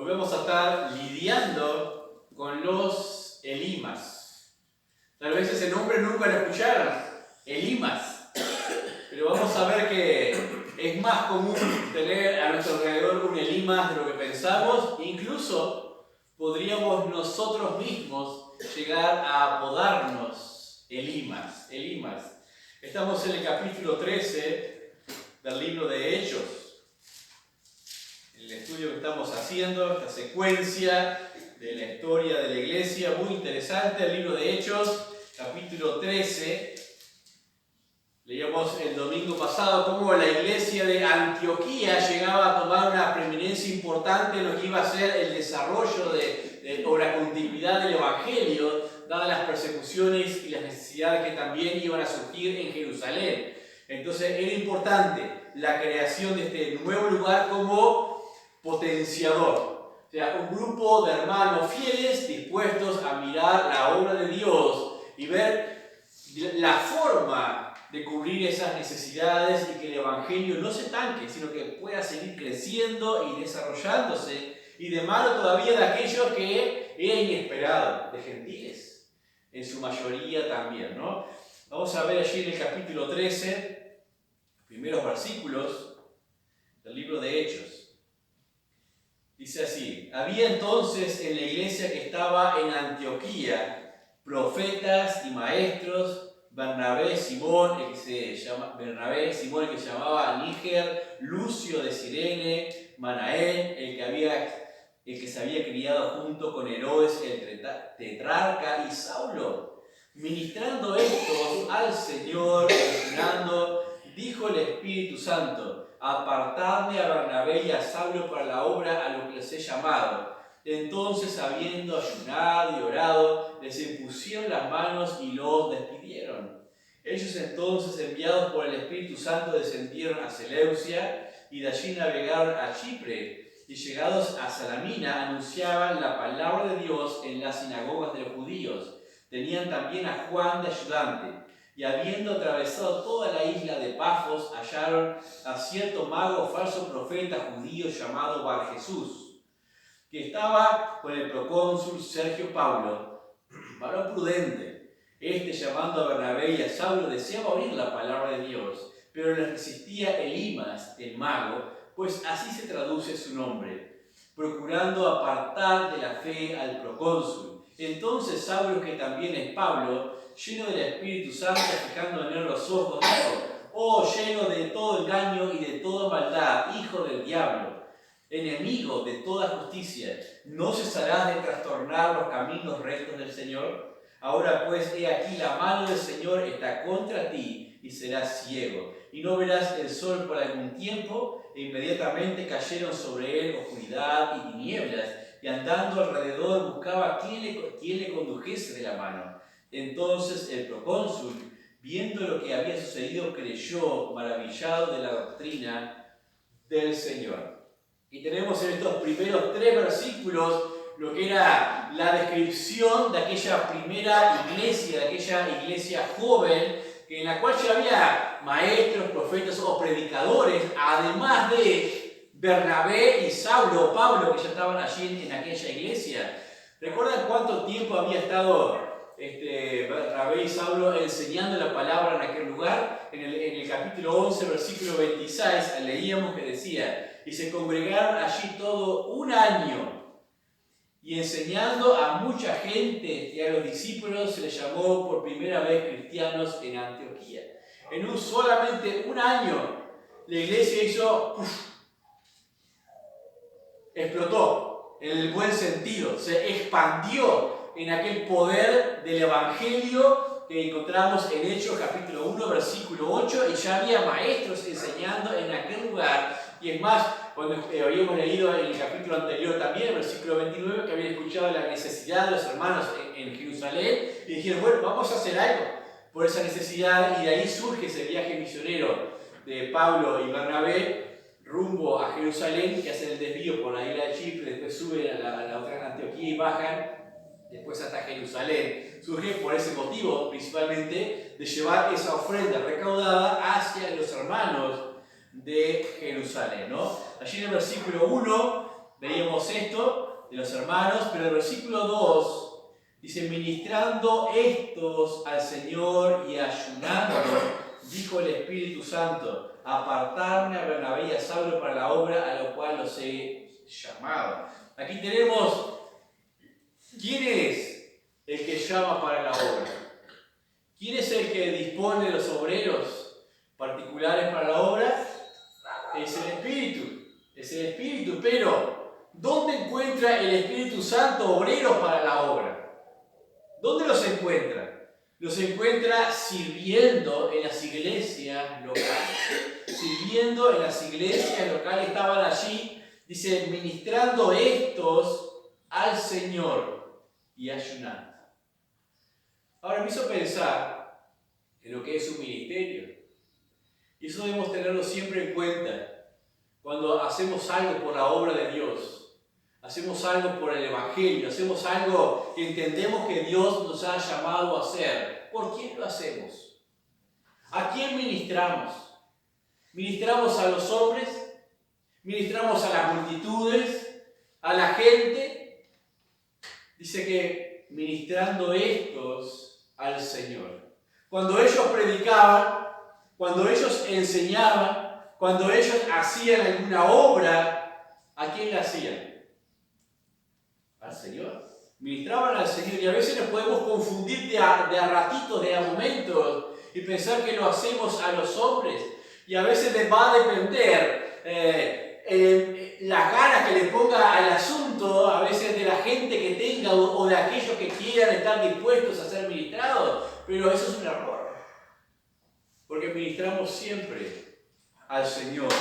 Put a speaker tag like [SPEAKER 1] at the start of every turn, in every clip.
[SPEAKER 1] Hoy vamos a estar lidiando con los Elimas. Tal vez ese nombre nunca lo escucharon, Elimas. Pero vamos a ver que es más común tener a nuestro alrededor un Elimas de lo que pensamos. Incluso podríamos nosotros mismos llegar a apodarnos Elimas. Estamos en el capítulo 13 del libro de Hechos. El estudio que estamos haciendo, esta secuencia de la historia de la iglesia, muy interesante, el libro de Hechos, capítulo 13. Leíamos el domingo pasado cómo la iglesia de Antioquía llegaba a tomar una preeminencia importante en lo que iba a ser el desarrollo o la continuidad del Evangelio, dadas las persecuciones y las necesidades que también iban a surgir en Jerusalén. Entonces era importante la creación de este nuevo lugar como potenciador. O sea, un grupo de hermanos fieles dispuestos a mirar la obra de Dios y ver la forma de cubrir esas necesidades y que el Evangelio no se estanque, sino que pueda seguir creciendo y desarrollándose, y de mano todavía de aquellos que era inesperado, de gentiles, en su mayoría también, ¿no? Vamos a ver allí en el capítulo 13, primeros versículos del libro de Hechos. Dice así: había entonces en la iglesia que estaba en Antioquía profetas y maestros, Bernabé, Simón, el que se llamaba Níger, Lucio de Cirene, Manaén, el que se había criado junto con Herodes el tetrarca, y Saulo. Ministrando estos al Señor, ayunando, dijo el Espíritu Santo: apartadme a Bernabé y a Saulo para la obra a lo que les he llamado. Entonces, habiendo ayunado y orado, les impusieron las manos y los despidieron. Ellos entonces, enviados por el Espíritu Santo, descendieron a Seleucia y de allí navegaron a Chipre, y llegados a Salamina anunciaban la palabra de Dios en las sinagogas de los judíos. Tenían también a Juan de ayudante. Y habiendo atravesado toda la isla de Pafos, hallaron a cierto mago falso profeta judío llamado Bar Jesús, que estaba con el procónsul Sergio Paulo, varón prudente. Este, llamando a Bernabé y a Saulo, deseaba oír la palabra de Dios, pero les resistía Elimas, el mago, pues así se traduce su nombre, procurando apartar de la fe al procónsul. Entonces Saulo, que también es Pablo, lleno del Espíritu Santo, fijando en él los ojos, dijo: oh, lleno de todo engaño y de toda maldad, hijo del diablo, enemigo de toda justicia, ¿no cesarás de trastornar los caminos rectos del Señor? Ahora pues, he aquí, la mano del Señor está contra ti, y serás ciego, y no verás el sol por algún tiempo. E inmediatamente cayeron sobre él oscuridad y tinieblas, y andando alrededor buscaba quién le condujese de la mano. Entonces el procónsul, viendo lo que había sucedido, creyó, maravillado de la doctrina del Señor. Y tenemos en estos primeros 3 versículos lo que era la descripción de aquella primera iglesia, de aquella iglesia joven, en la cual ya había maestros, profetas o predicadores, además de Bernabé y Saulo o Pablo, que ya estaban allí en aquella iglesia. ¿Recuerdan cuánto tiempo había estado Bernabé y Saulo enseñando la palabra en aquel lugar? En el capítulo 11, versículo 26, leíamos que decía: y se congregaron allí todo un año, y enseñando a mucha gente, y a los discípulos se les llamó por primera vez cristianos en Antioquía. En solamente un año, la iglesia explotó, en el buen sentido, se expandió en aquel poder del Evangelio que encontramos en Hechos capítulo 1, versículo 8, y ya había maestros enseñando en aquel lugar. Y es más, cuando habíamos leído en el capítulo anterior también, el versículo 29, que habían escuchado la necesidad de los hermanos en Jerusalén, y dijeron: bueno, vamos a hacer algo por esa necesidad, y de ahí surge ese viaje misionero de Pablo y Bernabé rumbo a Jerusalén, que hacen el desvío por la isla de Chipre, después suben a la otra Antioquía y bajan después hasta Jerusalén. Surge por ese motivo, principalmente, de llevar esa ofrenda recaudada hacia los hermanos de Jerusalén, ¿no? Allí en el versículo 1 Veíamos esto de los hermanos, pero el versículo 2 dice, ministrando estos al Señor y ayunando, dijo el Espíritu Santo, apartarme a Bernabé y a Saulo para la obra a lo cual los he llamado. Aquí tenemos, ¿quién es el que llama para la obra? ¿Quién es el que dispone de los obreros particulares para la obra? Es el Espíritu, pero ¿dónde encuentra el Espíritu Santo obreros para la obra? ¿Dónde los encuentra? Los encuentra sirviendo en las iglesias locales. Sirviendo en las iglesias locales, estaban allí, dice, ministrando estos al Señor y ayunando. Ahora me hizo pensar en lo que es un ministerio. Y eso debemos tenerlo siempre en cuenta cuando hacemos algo por la obra de Dios. Hacemos algo por el Evangelio, hacemos algo que entendemos que Dios nos ha llamado a hacer. ¿Por quién lo hacemos? ¿A quién ministramos? ¿Ministramos a los hombres? ¿Ministramos a las multitudes? ¿A la gente? Dice que ministrando estos al Señor. Cuando ellos predicaban, cuando ellos enseñaban, cuando ellos hacían alguna obra, ¿a quién la hacían? Al Señor. Ministraban al Señor y a veces nos podemos confundir de a ratitos, de a momentos y pensar que lo hacemos a los hombres. Y a veces les va a depender las ganas que le ponga al asunto, a veces de la gente que tenga o de aquellos que quieran estar dispuestos a ser ministrados. Pero eso es un error. Porque ministramos siempre al Señor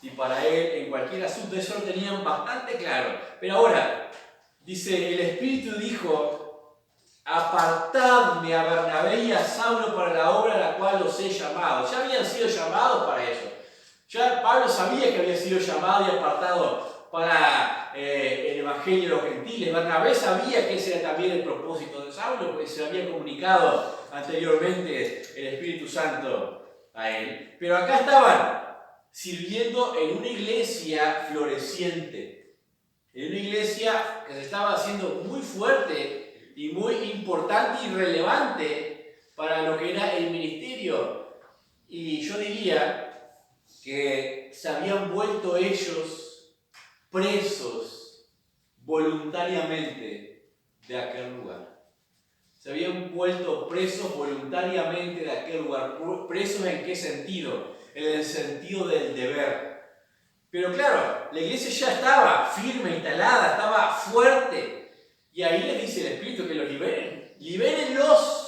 [SPEAKER 1] y para Él en cualquier asunto. Eso lo tenían bastante claro. Pero ahora, dice, el Espíritu dijo, apartadme a Bernabé y a Saulo para la obra a la cual los he llamado. Ya habían sido llamados para eso. Ya Pablo sabía que había sido llamado y apartado para el Evangelio de los gentiles. Bernabé sabía que ese era también el propósito de Saulo, porque se lo había comunicado anteriormente el Espíritu Santo a él. Pero acá estaban sirviendo en una iglesia floreciente, en una iglesia que se estaba haciendo muy fuerte y muy importante y relevante para lo que era el ministerio. Y yo diría que se habían vuelto ellos presos voluntariamente de aquel lugar. Se habían vuelto presos voluntariamente de aquel lugar. ¿Presos en qué sentido? En el sentido del deber. Pero claro, la iglesia ya estaba firme, instalada, estaba fuerte. Y ahí les dice el Espíritu que los liberen. Libérenlos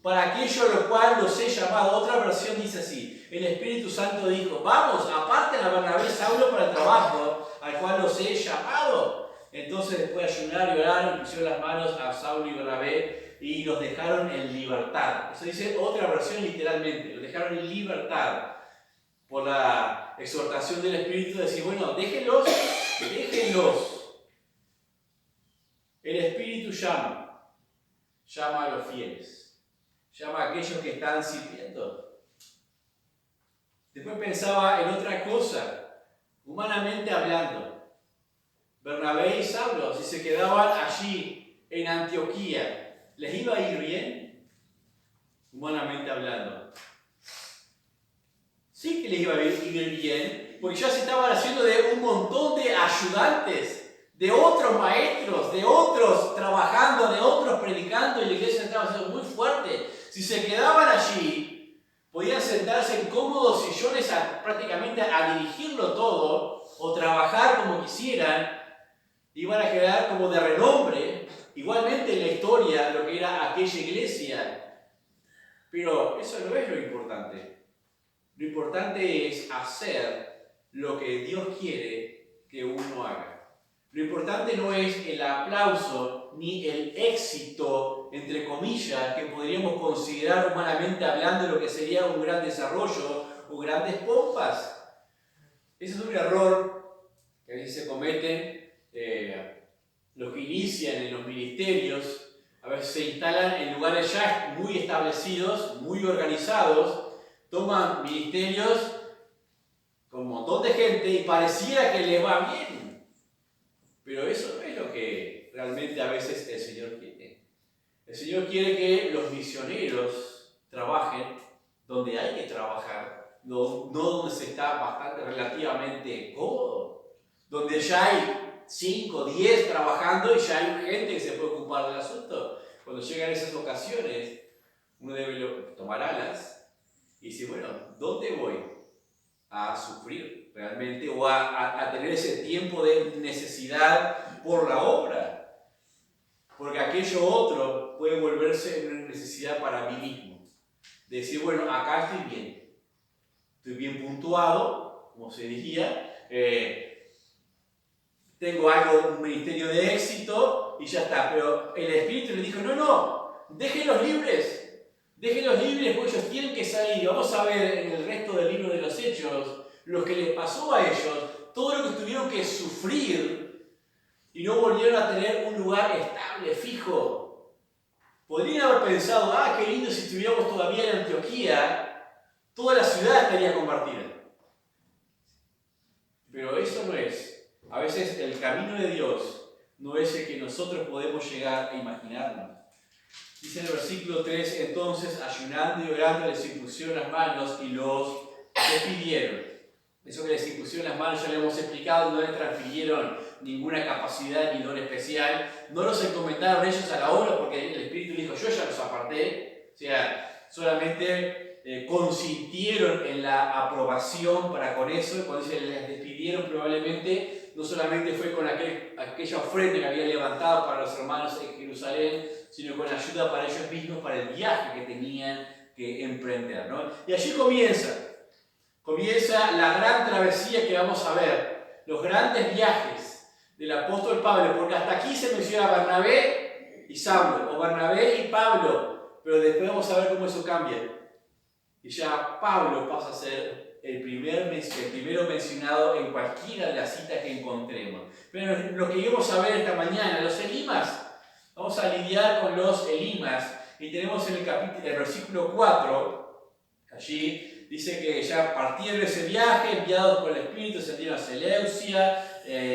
[SPEAKER 1] para aquello a lo cual los he llamado. Otra versión dice así. El Espíritu Santo dijo, vamos, aparten a Bernabé y Saulo para el trabajo al cual los he llamado. Entonces después de ayunar y orar, pusieron las manos a Saulo y Bernabé y los dejaron en libertad. Eso dice otra versión literalmente, los dejaron en libertad por la exhortación del Espíritu de decir, bueno, déjenlos. El Espíritu llama a los fieles, llama a aquellos que están sirviendo. Después pensaba en otra cosa, humanamente hablando. Bernabé y Saulo, si se quedaban allí en Antioquía, ¿les iba a ir bien? Humanamente hablando. Sí que les iba a ir bien, porque ya se estaban haciendo de un montón de ayudantes, de otros maestros, de otros trabajando, de otros predicando, y la iglesia estaba siendo muy fuerte. Si se quedaban allí, podían sentarse en cómodos sillones prácticamente a dirigirlo todo, o trabajar como quisieran, iban a quedar como de renombre, igualmente en la historia de lo que era aquella iglesia. Pero eso no es lo importante. Lo importante es hacer lo que Dios quiere que uno haga. Lo importante no es el aplauso ni el éxito, entre comillas, que podríamos considerar humanamente hablando lo que sería un gran desarrollo o grandes pompas. Ese es un error que a veces se cometen los que inician en los ministerios. A veces se instalan en lugares ya muy establecidos, muy organizados, toman ministerios con un montón de gente y pareciera que les va bien. Pero eso no es lo que realmente a veces el Señor quiere. El Señor quiere que los misioneros trabajen donde hay que trabajar, no donde se está bastante relativamente cómodo, donde ya hay 5, 10 trabajando y ya hay gente que se puede ocupar del asunto. Cuando llegan esas ocasiones, uno debe tomar alas y decir, bueno, ¿dónde voy a sufrir realmente o a tener ese tiempo de necesidad por la obra? Porque aquello otro puede volverse una necesidad para mí mismo. De decir, bueno, acá estoy bien puntuado, como se diría, tengo un ministerio de éxito y ya está. Pero el Espíritu le dijo, no, déjenlos libres porque ellos tienen que salir. Vamos a ver en el resto del libro de los Hechos lo que les pasó a ellos, todo lo que tuvieron que sufrir y no volvieron a tener un lugar estable, fijo. Podrían haber pensado, qué lindo si estuviéramos todavía en Antioquía, toda la ciudad estaría convertida. Pero eso no es. A veces el camino de Dios no es el que nosotros podemos llegar a imaginarnos. Dice en el versículo 3, entonces ayunando y orando les impusieron las manos y los despidieron. Eso que les impusieron las manos ya lo hemos explicado, no les transfirieron ninguna capacidad ni don especial, no los encomendaron ellos a la obra porque el Espíritu dijo, yo ya los aparté, o sea, solamente consintieron en la aprobación para con eso, y cuando dice les despidieron probablemente no solamente fue con aquella ofrenda que había levantado para los hermanos en Jerusalén, sino con ayuda para ellos mismos, para el viaje que tenían que emprender, ¿no? Y allí comienza la gran travesía que vamos a ver, los grandes viajes del apóstol Pablo, porque hasta aquí se menciona Bernabé y Saulo, o Bernabé y Pablo, pero después vamos a ver cómo eso cambia. Y ya Pablo pasa a ser el primero mencionado en cualquiera de las citas que encontremos. Pero lo que íbamos a ver esta mañana, los elimas, vamos a lidiar con los elimas, y tenemos en el versículo 4, allí dice que ya partieron ese viaje, enviados por el Espíritu, ascendieron a Seleucia,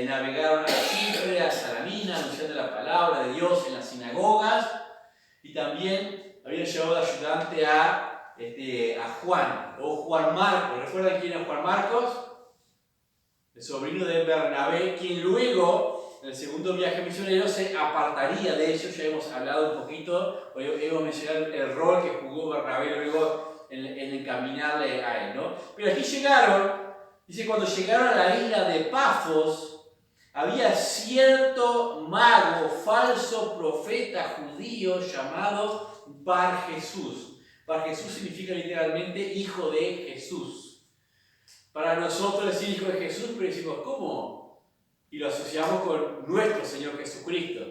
[SPEAKER 1] navegaron a Chipre, a Salamina, anunciando la palabra de Dios en las sinagogas, y también habían llevado de ayudante a Juan, o Juan Marcos. ¿Recuerdan quién era Juan Marcos? El sobrino de Bernabé, quien luego, en el segundo viaje misionero, se apartaría de ellos. Ya hemos hablado un poquito, hoy hemos mencionado el rol que jugó Bernabé luego en encaminarle a él, ¿no? Pero aquí llegaron, dice, cuando llegaron a la isla de Pafos, había cierto mago, falso profeta judío llamado Bar Jesús. Bar Jesús significa literalmente hijo de Jesús. Para nosotros decir hijo de Jesús, pero decimos, ¿cómo? Y lo asociamos con nuestro Señor Jesucristo.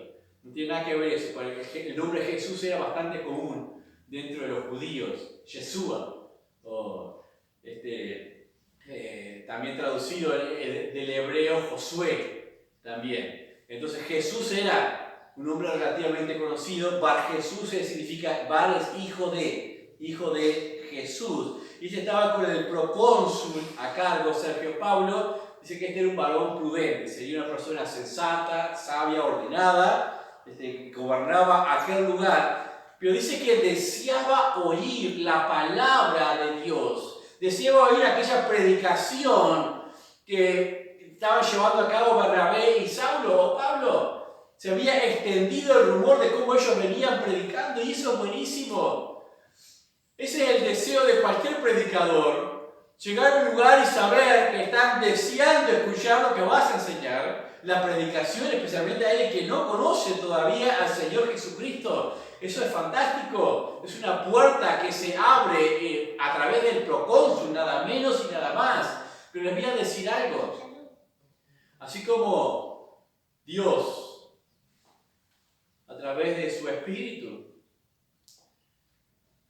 [SPEAKER 1] No tiene nada que ver eso, porque el nombre Jesús era bastante común dentro de los judíos. Yeshua, o también traducido del hebreo Josué, también. Entonces Jesús era un nombre relativamente conocido. Bar Jesús significa, Bar es hijo de Jesús. Y estaba con el procónsul a cargo, Sergio Paulo. Dice que este era un varón prudente, sería una persona sensata, sabia, ordenada, que gobernaba aquel lugar. Pero dice que deseaba oír la palabra de Dios, deseaba oír aquella predicación que estaban llevando a cabo Bernabé y Saulo o Pablo. Se había extendido el rumor de cómo ellos venían predicando, y eso es buenísimo. Ese es el deseo de cualquier predicador, llegar a un lugar y saber que están deseando escuchar lo que vas a enseñar, la predicación, especialmente a aquel que no conoce todavía al Señor Jesucristo. Eso es fantástico, es una puerta que se abre a través del procónsul, nada menos y nada más. Pero les voy a decir algo, así como Dios, a través de su Espíritu,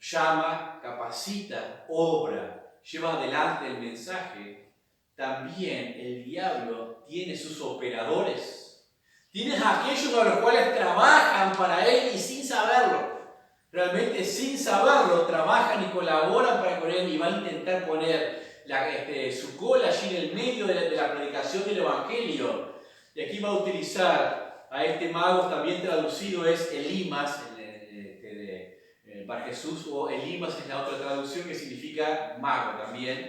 [SPEAKER 1] llama, capacita, obra, lleva adelante el mensaje, también el diablo tiene sus operadores. Tienes a aquellos a los cuales trabajan para él y sin saberlo. Realmente sin saberlo trabajan y colaboran para con él, y van a intentar poner su cola allí en el medio de la predicación del Evangelio. Y aquí va a utilizar a este mago, también traducido es Elimas, para Jesús, o Elimas es la otra traducción que significa mago también,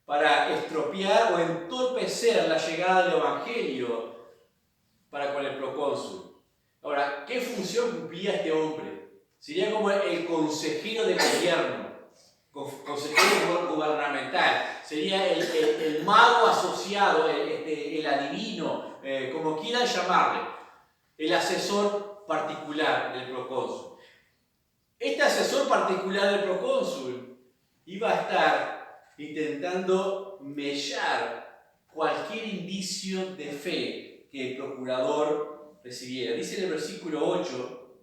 [SPEAKER 1] para estropear o entorpecer la llegada del Evangelio para con el procónsul. Ahora, ¿qué función cumplía este hombre? Sería como el consejero del gobierno, consejero gubernamental, sería el mago asociado, el adivino, como quieran llamarle, el asesor particular del procónsul. Este asesor particular del procónsul iba a estar intentando mellar cualquier indicio de fe que el procurador recibiera. Dice en el versículo 8: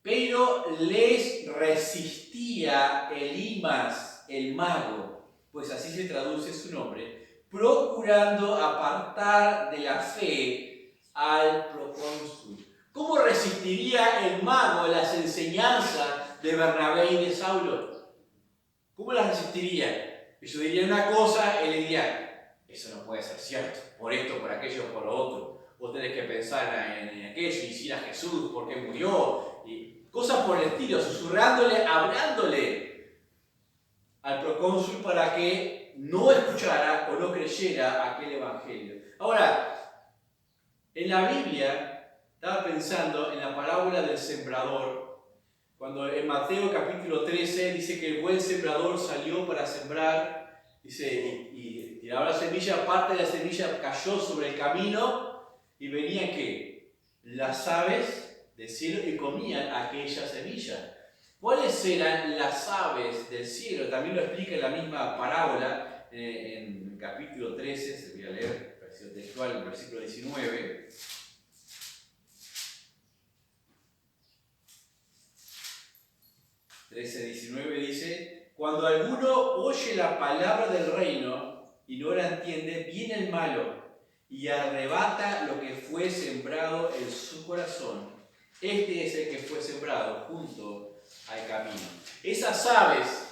[SPEAKER 1] pero les resistía Elimas, el mago, pues así se traduce su nombre, procurando apartar de la fe al procónsul. ¿Cómo resistiría el mago las enseñanzas de Bernabé y de Saulo? ¿Cómo las resistiría? Ellos dirían una cosa, él diría: eso no puede ser cierto, por esto, por aquello, por lo otro. Vos tenés que pensar en aquello, y si era Jesús, por qué murió, y cosas por el estilo, susurrándole, hablándole al procónsul para que no escuchara o no creyera aquel evangelio. Ahora, en la Biblia, estaba pensando en la parábola del sembrador, cuando en Mateo capítulo 13 dice que el buen sembrador salió para sembrar, dice, y tiraba la semilla, parte de la semilla cayó sobre el camino, y venían ¿qué? Las aves del cielo y comían aquella semilla. ¿Cuáles eran las aves del cielo? También lo explica en la misma parábola, en capítulo 13, se voy a leer, versión textual, el versículo 19. 13:19 dice: cuando alguno oye la palabra del reino y no la entiende, viene el malo y arrebata lo que fue sembrado en su corazón. Este es el que fue sembrado junto al camino. Esas aves,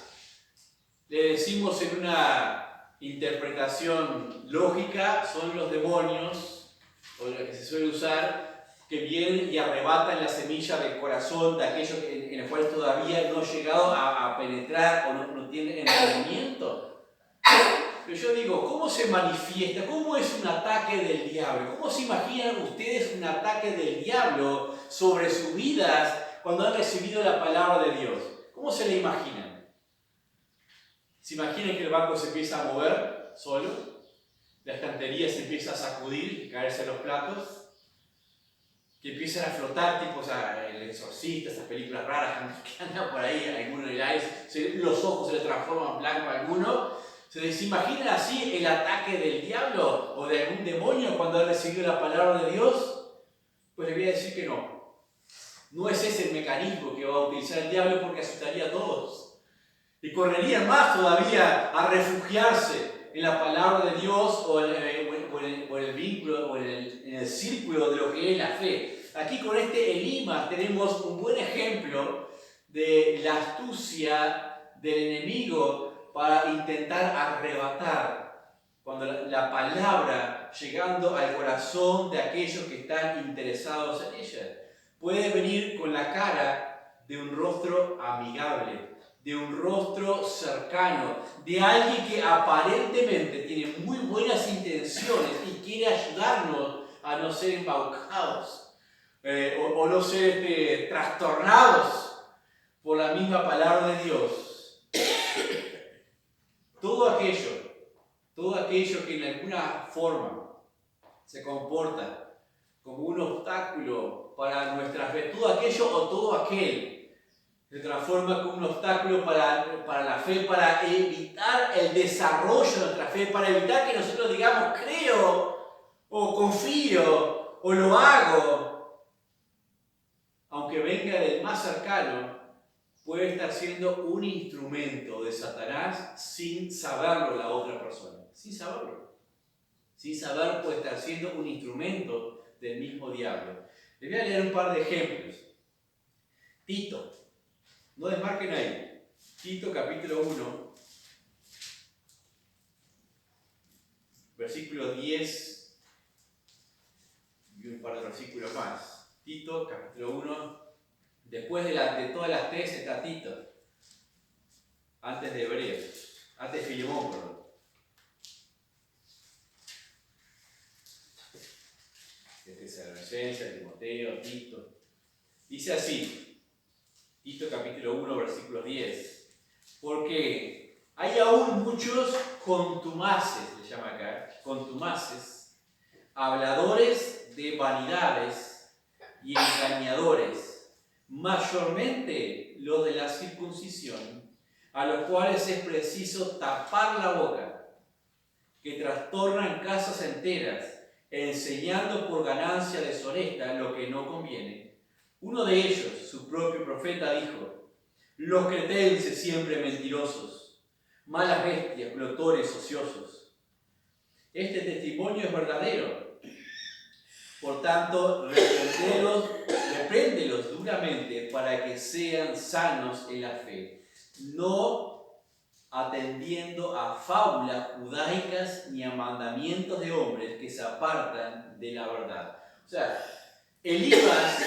[SPEAKER 1] le decimos en una interpretación lógica, son los demonios, o lo que se suele usar, que vienen y arrebatan la semilla del corazón de aquellos en el cual todavía no han llegado a penetrar o no tienen entendimiento. Pero yo digo, ¿cómo se manifiesta? ¿Cómo es un ataque del diablo? ¿Cómo se imaginan ustedes un ataque del diablo sobre sus vidas cuando han recibido la palabra de Dios? ¿Cómo se le imaginan? ¿Se imaginan que el banco se empieza a mover solo? La estantería se empieza a sacudir y caerse en los platos. Que empiezan a flotar, tipo El Exorcista, esas películas raras que andan por ahí, alguno en el aire, los ojos se le transforman en blanco a alguno. ¿Se imaginan así el ataque del diablo o de algún demonio cuando ha recibido la palabra de Dios? Pues le voy a decir que no. No es ese el mecanismo que va a utilizar el diablo, porque asustaría a todos. Y correrían más todavía a refugiarse en la palabra de Dios o en el vínculo o en el círculo de lo que es la fe. Aquí con este Elimas tenemos un buen ejemplo de la astucia del enemigo para intentar arrebatar cuando la palabra, llegando al corazón de aquellos que están interesados en ella, puede venir con la cara de un rostro amigable, de un rostro cercano, de alguien que aparentemente tiene muy buenas intenciones y quiere ayudarnos a no ser embaucados o no ser trastornados por la misma palabra de Dios. Todo aquello que en alguna forma se comporta como un obstáculo para nuestra fe, todo aquello o todo aquel se transforma como un obstáculo para la fe, para evitar el desarrollo de nuestra fe, para evitar que nosotros digamos creo o confío o lo hago. Aunque venga del más cercano, puede estar siendo un instrumento de Satanás sin saberlo la otra persona. Sin saberlo. Sin saber puede estar siendo un instrumento del mismo diablo. Les voy a leer un par de ejemplos. Tito. No desmarquen ahí. Tito capítulo 1, versículos 10 y un par de versículos más. Tito, capítulo 1. Después de todas las tres está Tito. Antes de Hebreos. Antes de Filemón, perdón. Tesalonicenses, Timoteo, Tito. Dice así, Tito capítulo 1, versículos 10. Porque hay aún muchos contumaces, le llama acá, contumaces, habladores de vanidades y engañadores, mayormente los de la circuncisión, a los cuales es preciso tapar la boca, que trastornan casas enteras, enseñando por ganancia deshonesta lo que no conviene. Uno de ellos, su propio profeta, dijo: los cretenses siempre mentirosos, malas bestias, glotones, ociosos. Este testimonio es verdadero. Por tanto, repréndelos duramente para que sean sanos en la fe, no atendiendo a fábulas judaicas ni a mandamientos de hombres que se apartan de la verdad. O sea, Elimas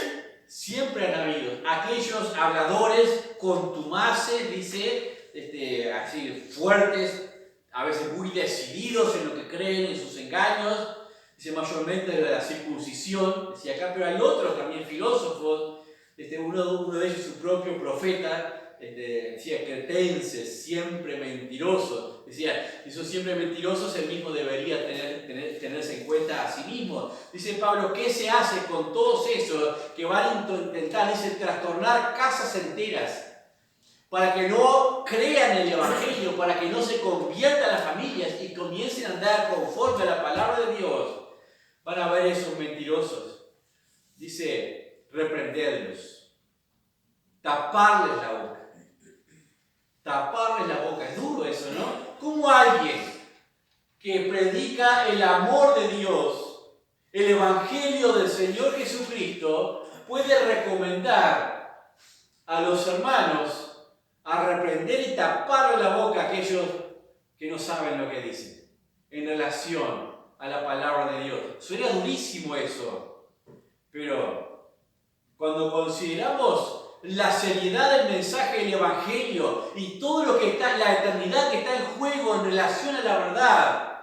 [SPEAKER 1] siempre han habido aquellos habladores contumaces, dice, así fuertes, a veces muy decididos en lo que creen, en sus engaños, dice mayormente de la circuncisión, decía acá, pero hay otros también filósofos, uno de ellos su propio profeta, decía cretenses, siempre mentirosos. Decía, si son siempre mentirosos, el mismo debería tenerse en cuenta a sí mismo. Dice Pablo, ¿qué se hace con todos esos que van a intentar, dice, trastornar casas enteras para que no crean el Evangelio, para que no se conviertan las familias y comiencen a andar conforme a la palabra de Dios? Van a ver esos mentirosos. Dice, reprenderlos, taparles la boca. Taparles la boca, es duro eso, ¿no? ¿Cómo alguien que predica el amor de Dios, el Evangelio del Señor Jesucristo, puede recomendar a los hermanos a reprender y taparle la boca a aquellos que no saben lo que dicen en relación a la palabra de Dios? Suena durísimo eso, pero cuando consideramos la seriedad del mensaje del Evangelio y todo lo que está, la eternidad que está en juego en relación a la verdad,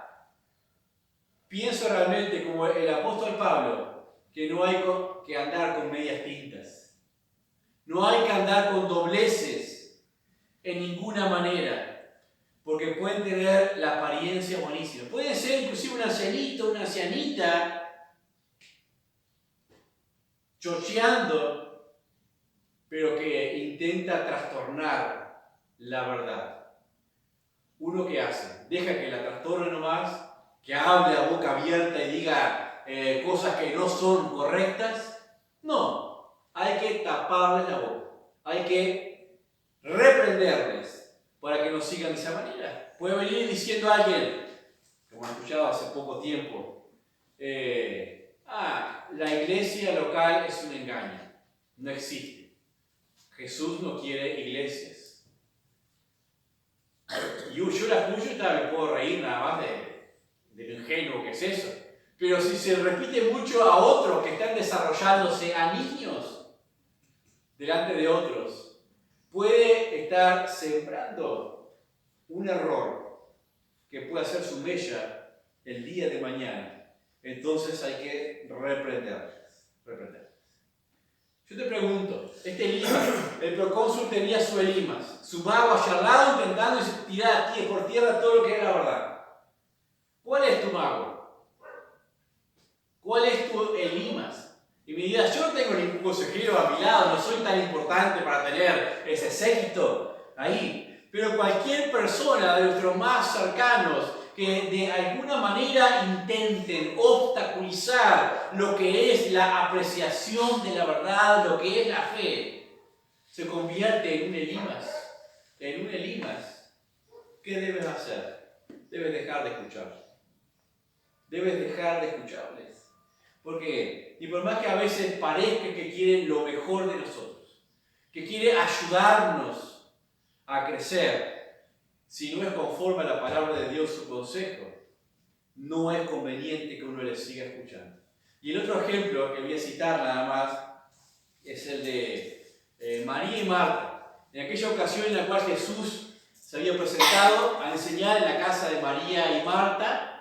[SPEAKER 1] pienso realmente como el apóstol Pablo, que no hay que andar con medias tintas, no hay que andar con dobleces en ninguna manera, porque pueden tener la apariencia buenísima. Puede ser inclusive un ancianito, una ancianita, chocheando, pero que intenta trastornar la verdad. ¿Uno qué hace? ¿Deja que la trastorne nomás? ¿Que hable a boca abierta y diga cosas que no son correctas? No, hay que taparles la boca. Hay que reprenderles para que no sigan de esa manera. Puede venir diciendo a alguien, como he escuchado hace poco tiempo, la iglesia local es un engaño, no existe. Jesús no quiere iglesias. Yo la escucho y me puedo reír nada más de lo ingenuo que es eso. Pero si se repite mucho a otros que están desarrollándose, a niños, delante de otros, puede estar sembrando un error que puede hacer su mella el día de mañana. Entonces hay que reprenderles. Yo te pregunto, Elimas, el procónsul tenía su Elimas, su mago acharlado intentando tirar por tierra todo lo que era la verdad. ¿Cuál es tu mago? ¿Cuál es tu Elimas? Y me dirás, yo no tengo ningún consejero a mi lado, no soy tan importante para tener ese séquito ahí. Pero cualquier persona de nuestros más cercanos que de alguna manera intenten obstaculizar lo que es la apreciación de la verdad, lo que es la fe, se convierte en un Elimas. En un Elimas. ¿Qué debes hacer? Debes dejar de escuchar. Debes dejar de escucharles. Porque, y por más que a veces parezca que quieren lo mejor de nosotros, que quiere ayudarnos a crecer, si no es conforme a la palabra de Dios su consejo, no es conveniente que uno le siga escuchando. Y el otro ejemplo que voy a citar nada más es el de María y Marta. En aquella ocasión en la cual Jesús se había presentado a enseñar en la casa de María y Marta,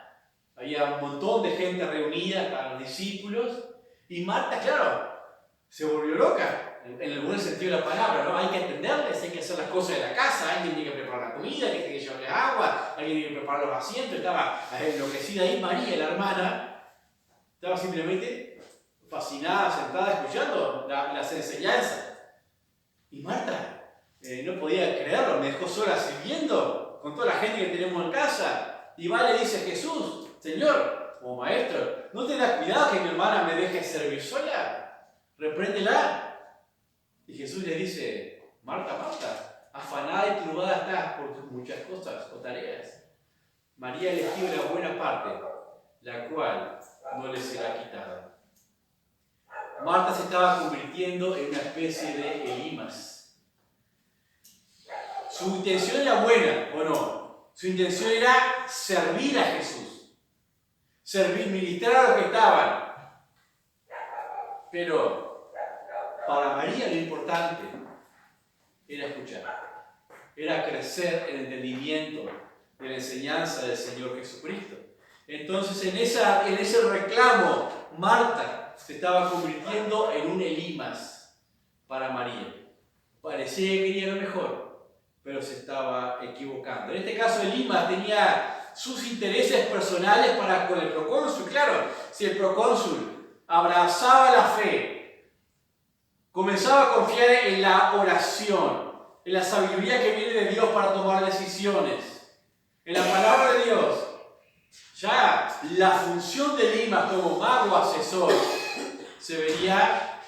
[SPEAKER 1] había un montón de gente reunida para los discípulos, y Marta, claro, se volvió loca, en el buen sentido de la palabra, ¿no? Hay que atenderles, hay que hacer las cosas de la casa, alguien tiene que preparar la comida, alguien tiene que llevarle agua, alguien tiene que preparar los asientos. Estaba enloquecida ahí. María, la hermana, estaba simplemente fascinada, sentada, escuchando las enseñanzas. Y Marta no podía creerlo, me dejó sola sirviendo con toda la gente que tenemos en casa. Y va y le dice a Jesús: Señor, como maestro, ¿no te das cuidado que mi hermana me deje servir sola? Repréndela. Y Jesús le dice: Marta, Marta, afanada y turbada estás por tus muchas cosas o tareas. María eligió la buena parte, la cual no le será quitada. Marta se estaba convirtiendo en una especie de Elimas. Su intención era buena, ¿o no? Su intención era servir a Jesús, servir, ministrar a los que estaban. Pero para María lo importante era escuchar, era crecer en el entendimiento de la enseñanza del Señor Jesucristo. Entonces en ese reclamo, Marta se estaba convirtiendo en un Elimas para María. Parecía que quería lo mejor, pero se estaba equivocando. En este caso, Elimas tenía sus intereses personales para con el procónsul. Claro, si el procónsul abrazaba la fe, comenzaba a confiar en la oración, en la sabiduría que viene de Dios para tomar decisiones, en la palabra de Dios, ya la función de Elimas como mago asesor se vería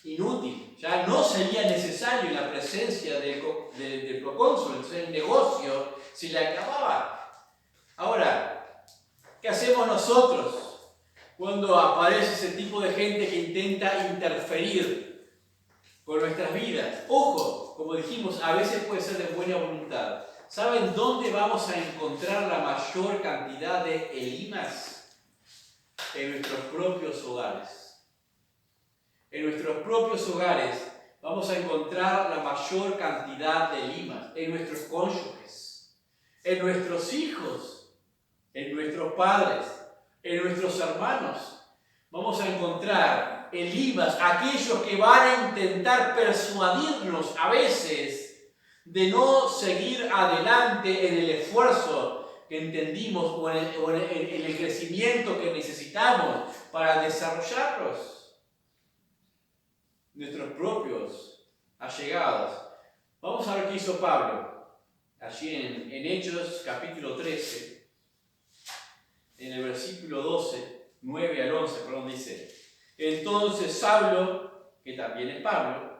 [SPEAKER 1] inútil, ya no sería necesario la presencia del procónsul. Entonces el negocio se le acababa. Ahora, ¿qué hacemos nosotros cuando aparece ese tipo de gente que intenta interferir con nuestras vidas? Ojo, como dijimos, a veces puede ser de buena voluntad. ¿Saben dónde vamos a encontrar la mayor cantidad de Elimas? En nuestros propios hogares. En nuestros propios hogares vamos a encontrar la mayor cantidad de Elimas. En nuestros cónyuges, en nuestros hijos, en nuestros padres, en nuestros hermanos. Vamos a encontrar Elimas, aquellos que van a intentar persuadirnos a veces de no seguir adelante en el esfuerzo que entendimos o en el crecimiento que necesitamos para desarrollarlos. Nuestros propios allegados. Vamos a ver qué hizo Pablo allí en Hechos capítulo 13, en el versículo 9 al 11, dice: Entonces Saulo, que también es Pablo,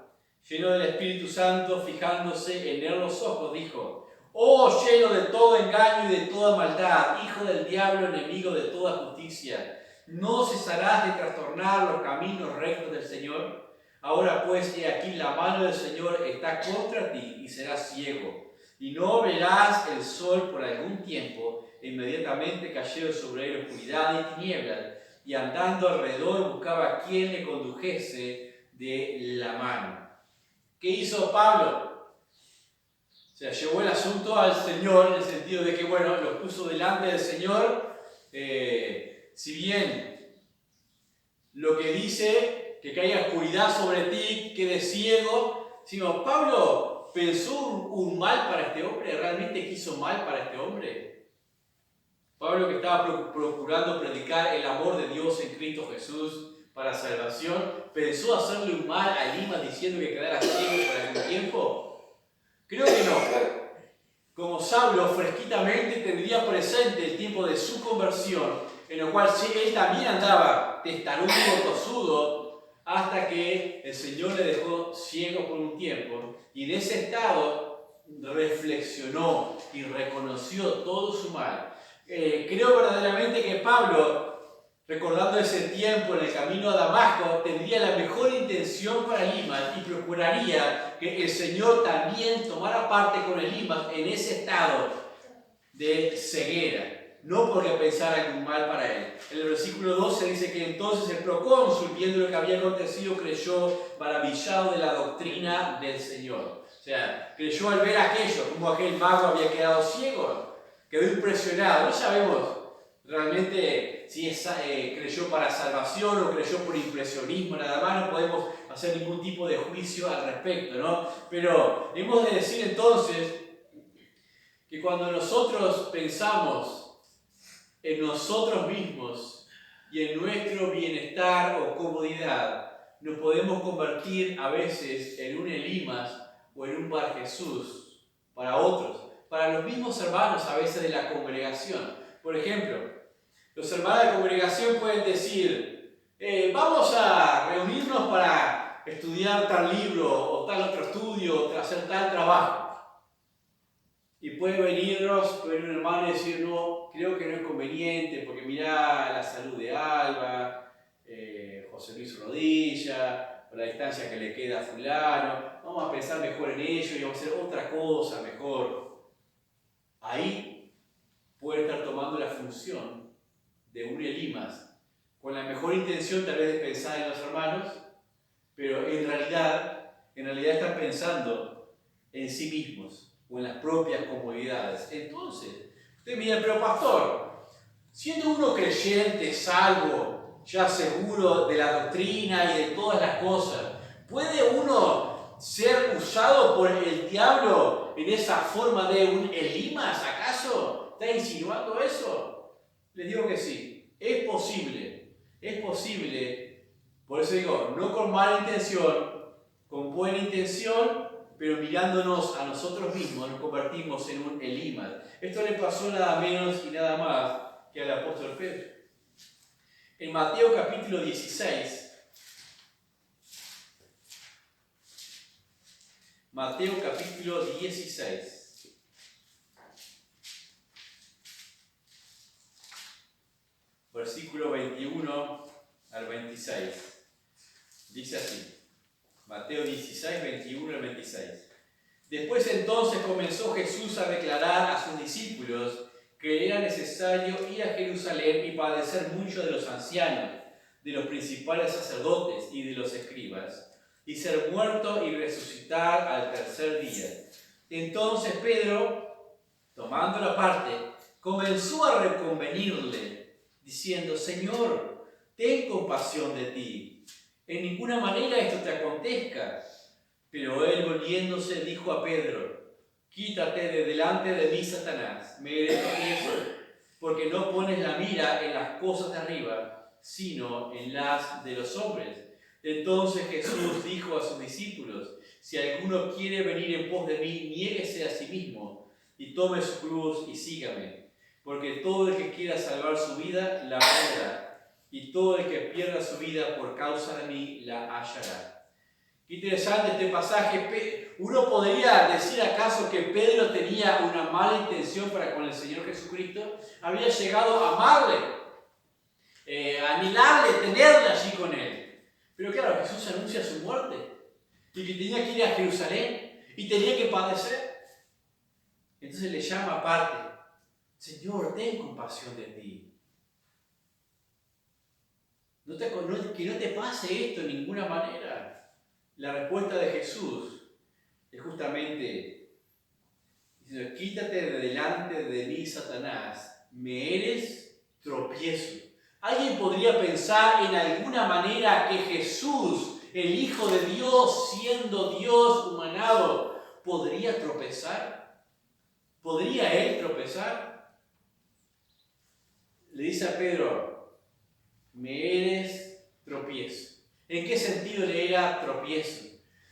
[SPEAKER 1] lleno del Espíritu Santo, fijándose en él los ojos, dijo: Oh, lleno de todo engaño y de toda maldad, hijo del diablo, enemigo de toda justicia, ¿no cesarás de trastornar los caminos rectos del Señor? Ahora pues, he aquí, la mano del Señor está contra ti y serás ciego, y no verás el sol por algún tiempo. E inmediatamente cayeron sobre él oscuridad y tinieblas, y andando alrededor buscaba a quien le condujese de la mano. ¿Qué hizo Pablo? O sea, llevó el asunto al Señor en el sentido de que, bueno, lo puso delante del Señor. Si bien lo que dice que haya oscuridad sobre ti, quedes ciego, sino Pablo pensó un mal para este hombre, realmente quiso mal para este hombre. Pablo, que estaba procurando predicar el amor de Dios en Cristo Jesús para salvación, ¿pensó hacerle un mal a Elimas diciendo que quedara ciego por algún tiempo? Creo que no. Como Saulo fresquitamente tendría presente el tiempo de su conversión, en el cual él también andaba testarudo, tosudo, hasta que el Señor le dejó ciego por un tiempo, y en ese estado reflexionó y reconoció todo su mal. Creo verdaderamente que Pablo, recordando ese tiempo en el camino a Damasco, tendría la mejor intención para Elimas y procuraría que el Señor también tomara parte con Elimas en ese estado de ceguera. no porque pensara algún mal para él. En el versículo 12 dice que entonces el procónsul, viendo lo que había acontecido, creyó maravillado de la doctrina del Señor. O sea, creyó al ver aquello, como aquel mago había quedado ciego, quedó impresionado. No sabemos realmente si creyó para salvación o creyó por impresionismo, nada más, no podemos hacer ningún tipo de juicio al respecto, ¿no? Pero hemos de decir entonces que cuando nosotros pensamos en nosotros mismos y en nuestro bienestar o comodidad, nos podemos convertir a veces en un Elimas o en un Bar Jesús para otros, para los mismos hermanos a veces de la congregación. Por ejemplo, los hermanos de la congregación pueden decir, vamos a reunirnos para estudiar tal libro o tal otro estudio o hacer tal trabajo. Y puede venirnos un hermano y decir, no, creo que no es conveniente, porque mirá la salud de Alba, José Luis Rodilla, o la distancia que le queda a fulano, vamos a pensar mejor en ello y vamos a hacer otra cosa mejor. Ahí puede estar tomando la función de un Elimas, con la mejor intención tal vez de pensar en los hermanos, pero en realidad están pensando en sí mismos o en las propias comodidades. Entonces, usted mira, pero pastor, siendo uno creyente, salvo, ya seguro de la doctrina y de todas las cosas, ¿puede uno ser usado por el diablo en esa forma de un Elimas? ¿Acaso está insinuando eso? Les digo que sí, es posible, por eso digo, no con mala intención, con buena intención, pero mirándonos a nosotros mismos nos convertimos en un Elimas. Esto le pasó nada menos y nada más que al apóstol Pedro. En Mateo capítulo 16, Mateo capítulo 16, versículo 21 al 26, dice así. Mateo 16, 21 al 26. Después entonces comenzó Jesús a declarar a sus discípulos que era necesario ir a Jerusalén y padecer mucho de los ancianos, de los principales sacerdotes y de los escribas, y ser muerto y resucitar al tercer día. Entonces Pedro, tomando la parte, comenzó a reconvenirle, diciendo, Señor, ten compasión de ti. En ninguna manera esto te acontezca. Pero él, volviéndose, dijo a Pedro, quítate de delante de mí, Satanás, me eres tropiezo, porque no pones la mira en las cosas de arriba, sino en las de los hombres. Entonces Jesús dijo a sus discípulos, si alguno quiere venir en pos de mí, niéguese a sí mismo, y tome su cruz y sígame. Porque todo el que quiera salvar su vida, la perderá. Y todo el que pierda su vida por causa de mí, la hallará. Qué interesante este pasaje. Uno podría decir acaso que Pedro tenía una mala intención para con el Señor Jesucristo. Había llegado a amarle, a anhelarle, tenerle allí con él. Pero claro, Jesús anuncia su muerte y que tenía que ir a Jerusalén y tenía que padecer. Entonces le llama aparte, Señor, ten compasión de ti. Que no te pase esto de ninguna manera. La respuesta de Jesús es justamente diciendo, quítate de delante de mí, Satanás, me eres tropiezo. ¿Alguien podría pensar en alguna manera que Jesús, el Hijo de Dios, siendo Dios humanado, podría tropezar? ¿Podría él tropezar? Le dice a Pedro, me eres tropiezo. ¿En qué sentido le era tropiezo?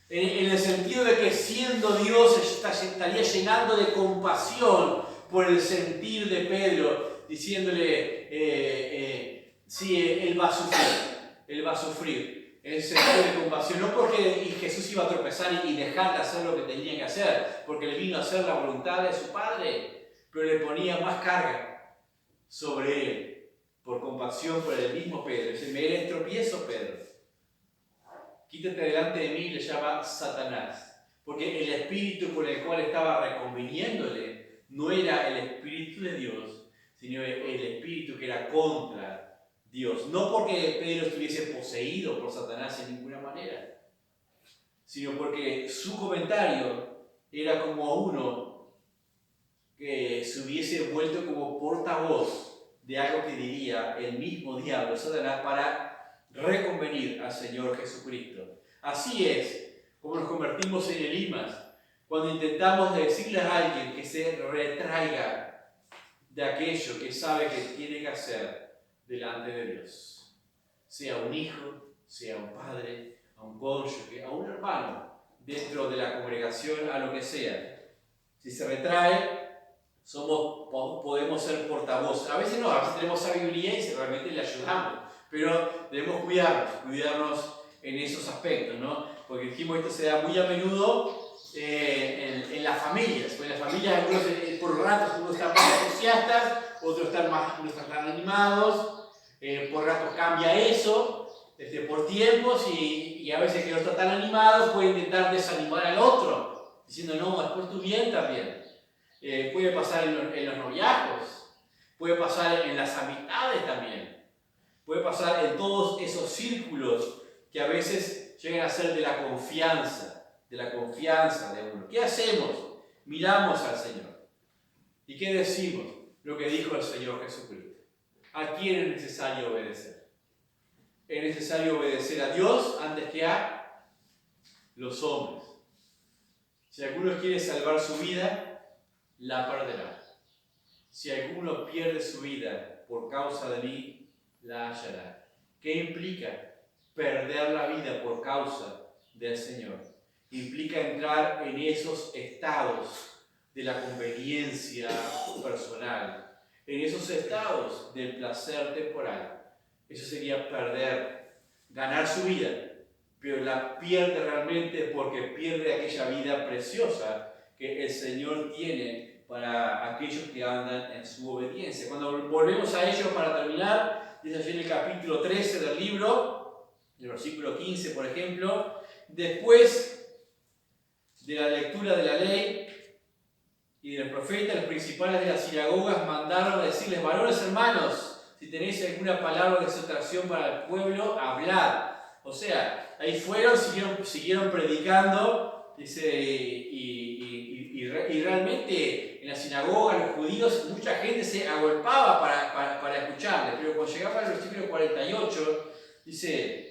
[SPEAKER 1] En el sentido de que siendo Dios estaría llenando de compasión por el sentir de Pedro, diciéndole, sí, él va a sufrir. En el sentido de compasión, no porque Jesús iba a tropezar y dejar de hacer lo que tenía que hacer, porque le vino a hacer la voluntad de su Padre, pero le ponía más carga sobre él. Por compasión por el mismo Pedro. Dice, me eres tropiezo, Pedro. Quítate delante de mí, le llama Satanás. Porque el espíritu con el cual estaba reconviniéndole no era el espíritu de Dios, sino el espíritu que era contra Dios. No porque Pedro estuviese poseído por Satanás en ninguna manera, sino porque su comentario era como uno que se hubiese vuelto como portavoz de algo que diría el mismo diablo, Satanás, para reconvenir al Señor Jesucristo. Así es como nos convertimos en elimas, cuando intentamos decirle a alguien que se retraiga de aquello que sabe que tiene que hacer delante de Dios. Sea un hijo, sea un padre, a un cónyuge, a un hermano, dentro de la congregación, a lo que sea. Si se retrae, podemos ser portavoz. A veces no, a veces tenemos sabiduría y realmente le ayudamos, pero debemos cuidarnos en esos aspectos, ¿no? Porque dijimos esto se da muy a menudo en las familias. Pues en las familias, algunos por ratos unos están más entusiastas, otros no están tan animados, por ratos cambia eso, por tiempos, y a veces que no está tan animado puede intentar desanimar al otro, diciendo no, es por tu bien también. Puede pasar en los noviazgos, puede pasar en las amistades también, puede pasar en todos esos círculos que a veces llegan a ser de la confianza de uno. ¿Qué hacemos? Miramos al Señor. ¿Y qué decimos? Lo que dijo el Señor Jesucristo. ¿A quién es necesario obedecer? Es necesario obedecer a Dios antes que a los hombres. Si alguno quiere salvar su vida, la perderá. Si alguno pierde su vida por causa de mí, la hallará. ¿Qué implica perder la vida por causa del Señor? Implica entrar en esos estados de la conveniencia personal, en esos estados del placer temporal. Eso sería perder, ganar su vida, pero la pierde realmente porque pierde aquella vida preciosa que el Señor tiene para aquellos que andan en su obediencia. Cuando volvemos a ello, para terminar, dice allí en el capítulo 13 del libro, el versículo 15, por ejemplo, después de la lectura de la ley y de los profetas, los principales de las sinagogas mandaron a decirles: varones hermanos, si tenéis alguna palabra de exhortación para el pueblo, hablad. O sea, ahí fueron, siguieron predicando, dice, y realmente en la sinagoga los judíos, mucha gente se agolpaba para escucharles, pero cuando llegaba al versículo 48, dice: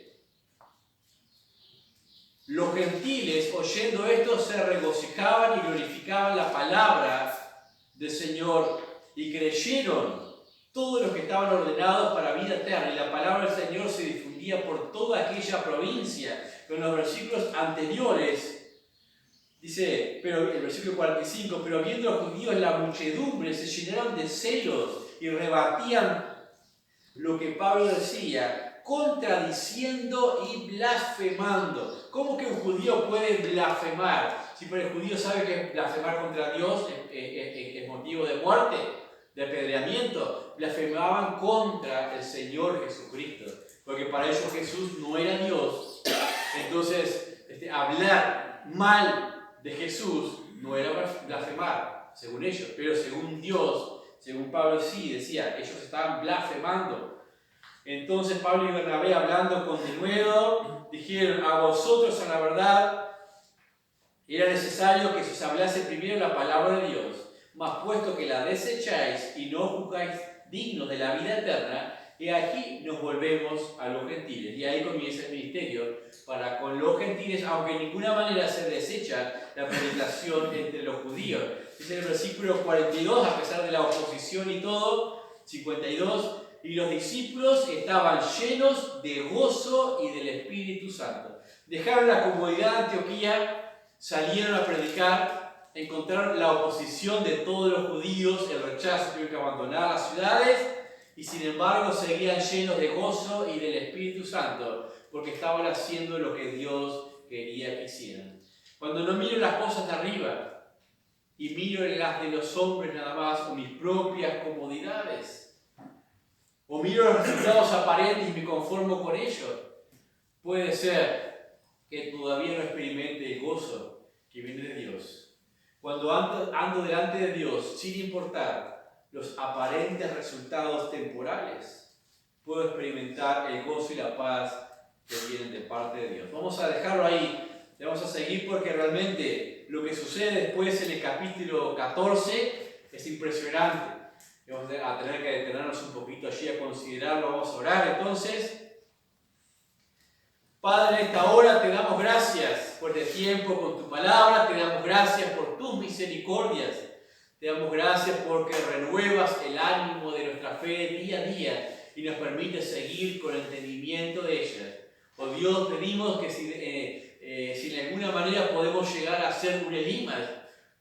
[SPEAKER 1] los gentiles, oyendo esto, se regocijaban y glorificaban la palabra del Señor, y creyeron todos los que estaban ordenados para vida eterna, y la palabra del Señor se difundía por toda aquella provincia. Pero en los versículos anteriores dice, pero el versículo 45, pero viendo los judíos la muchedumbre, se llenaron de celos y rebatían lo que Pablo decía, contradiciendo y blasfemando. ¿Cómo que un judío puede blasfemar? Si el judío sabe que blasfemar contra Dios es motivo de muerte, de apedreamiento. Blasfemaban contra el Señor Jesucristo, porque para ellos Jesús no era Dios. Entonces, hablar mal de Jesús no era blasfemar, según ellos, pero según Dios, según Pablo sí decía, ellos estaban blasfemando. Entonces Pablo y Bernabé, hablando con denuedo, dijeron: a vosotros, a la verdad, era necesario que se os hablase primero la palabra de Dios, mas puesto que la desecháis y no juzgáis dignos de la vida eterna, y aquí nos volvemos a los gentiles. Y ahí comienza el ministerio para con los gentiles, aunque en ninguna manera se desecha la predicación entre los judíos. Dice en el versículo 42, a pesar de la oposición y todo, 52, y los discípulos estaban llenos de gozo y del Espíritu Santo. Dejaron la comodidad de Antioquía, salieron a predicar, encontraron la oposición de todos los judíos, el rechazo, tuvieron que abandonar las ciudades, y sin embargo seguían llenos de gozo y del Espíritu Santo, porque estaban haciendo lo que Dios quería que hicieran. Cuando no miro las cosas de arriba y miro en las de los hombres nada más, o mis propias comodidades, o miro los resultados aparentes y me conformo con ellos, puede ser que todavía no experimente el gozo que viene de Dios. Cuando ando delante de Dios, sin importar los aparentes resultados temporales, puedo experimentar el gozo y la paz que vienen de parte de Dios. Vamos a dejarlo ahí, le vamos a seguir porque realmente lo que sucede después en el capítulo 14 es impresionante. Vamos a tener que detenernos un poquito allí a considerarlo, vamos a orar entonces. Padre, en esta hora te damos gracias por este tiempo con tu palabra, te damos gracias por tus misericordias, te damos gracias porque renuevas el ánimo de nuestra fe día a día y nos permites seguir con entendimiento de ella. Oh Dios, pedimos que si de alguna manera podemos llegar a ser urelimas,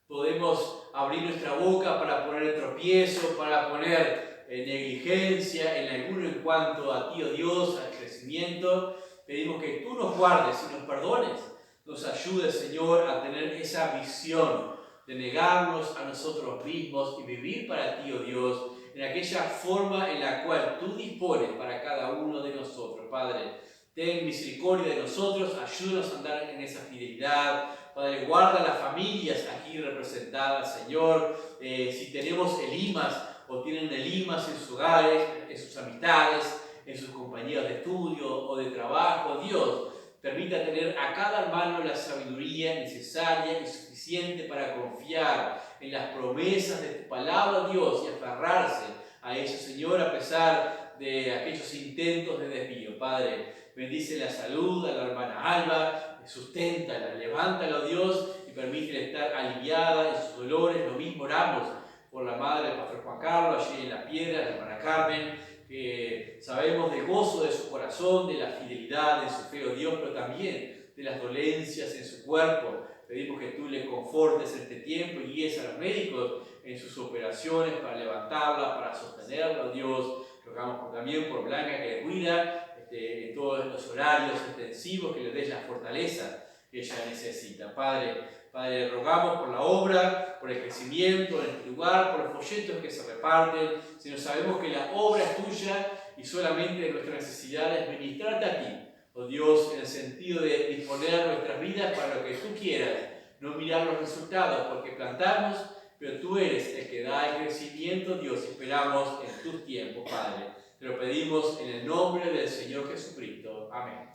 [SPEAKER 1] podemos abrir nuestra boca para poner tropiezo, para poner negligencia en alguno en cuanto a ti, oh Dios, al crecimiento. Pedimos que tú nos guardes y nos perdones, nos ayudes, Señor, a tener esa visión de negarnos a nosotros mismos y vivir para ti, oh Dios, en aquella forma en la cual tú dispones para cada uno de nosotros. Padre, ten misericordia de nosotros, ayúdanos a andar en esa fidelidad. Padre, guarda las familias aquí representadas, Señor. Si tenemos elimas o tienen elimas en sus hogares, en sus amistades, en sus compañías de estudio o de trabajo, Dios, permita tener a cada hermano la sabiduría necesaria y suficiente para confiar en las promesas de tu palabra, Dios, y aferrarse a ello, Señor, a pesar de aquellos intentos de desvío. Padre, bendice la salud a la hermana Alba, susténtala, levántala, Dios, y permítele estar aliviada en sus dolores. Lo mismo oramos por la madre del pastor Juan Carlos, allí en La Piedra, la hermana Carmen, que sabemos del gozo de su corazón, de la fidelidad de su fe, oh Dios, pero también de las dolencias en su cuerpo. Pedimos que tú le confortes en este tiempo y guíes a los médicos en sus operaciones para levantarla, para sostenerla, oh Dios. Rogamos también por Blanca que le cuida en todos los horarios intensivos, que le des la fortaleza que ella necesita. Padre, rogamos por la obra, por el crecimiento en este lugar, por los folletos que se reparten. Si no sabemos que la obra es tuya y solamente nuestra necesidad es ministrarte a ti, oh Dios, en el sentido de disponer nuestras vidas para lo que tú quieras, no mirar los resultados, porque plantamos, pero tú eres el que da el crecimiento, Dios, y esperamos en tus tiempos, Padre. Te lo pedimos en el nombre del Señor Jesucristo. Amén.